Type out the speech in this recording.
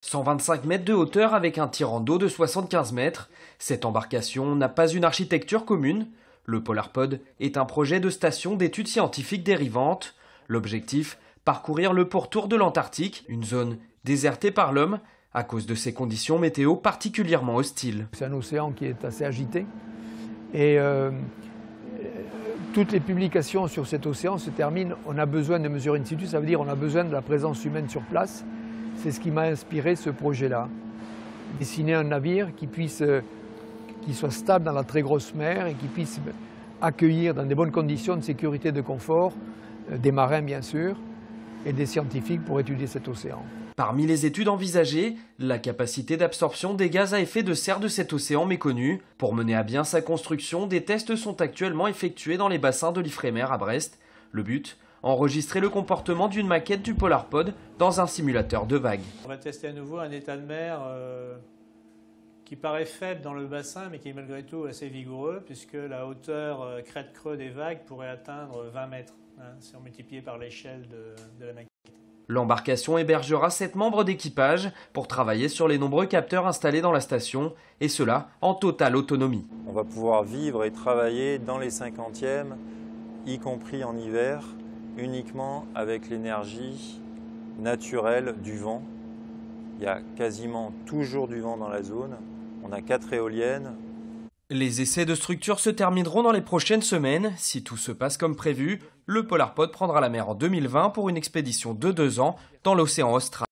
125 mètres de hauteur avec un tirant d'eau de 75 mètres. Cette embarcation n'a pas une architecture commune. Le Polarpod est un projet de station d'études scientifiques dérivantes. L'objectif, parcourir le pourtour de l'Antarctique, une zone désertée par l'homme, à cause de ses conditions météo particulièrement hostiles. C'est un océan qui est assez agité et toutes les publications sur cet océan se terminent « on a besoin de mesures in situ », ça veut dire on a besoin de la présence humaine sur place. C'est ce qui m'a inspiré ce projet-là. Dessiner un navire qui soit stable dans la très grosse mer et qui puisse accueillir dans des bonnes conditions de sécurité et de confort des marins bien sûr et des scientifiques pour étudier cet océan. Parmi les études envisagées, la capacité d'absorption des gaz à effet de serre de cet océan méconnu. Pour mener à bien sa construction, des tests sont actuellement effectués dans les bassins de l'Ifremer à Brest. Le but, enregistrer le comportement d'une maquette du Polarpod dans un simulateur de vagues. On va tester à nouveau un état de mer qui paraît faible dans le bassin mais qui est malgré tout assez vigoureux puisque la hauteur crête-creux des vagues pourrait atteindre 20 mètres si on multipliait par l'échelle de la maquette. L'embarcation hébergera 7 membres d'équipage pour travailler sur les nombreux capteurs installés dans la station, et cela en totale autonomie. On va pouvoir vivre et travailler dans les 50e, y compris en hiver, uniquement avec l'énergie naturelle du vent. Il y a quasiment toujours du vent dans la zone. On a 4 éoliennes. Les essais de structure se termineront dans les prochaines semaines. Si tout se passe comme prévu, le Polarpod prendra la mer en 2020 pour une expédition de 2 ans dans l'océan austral.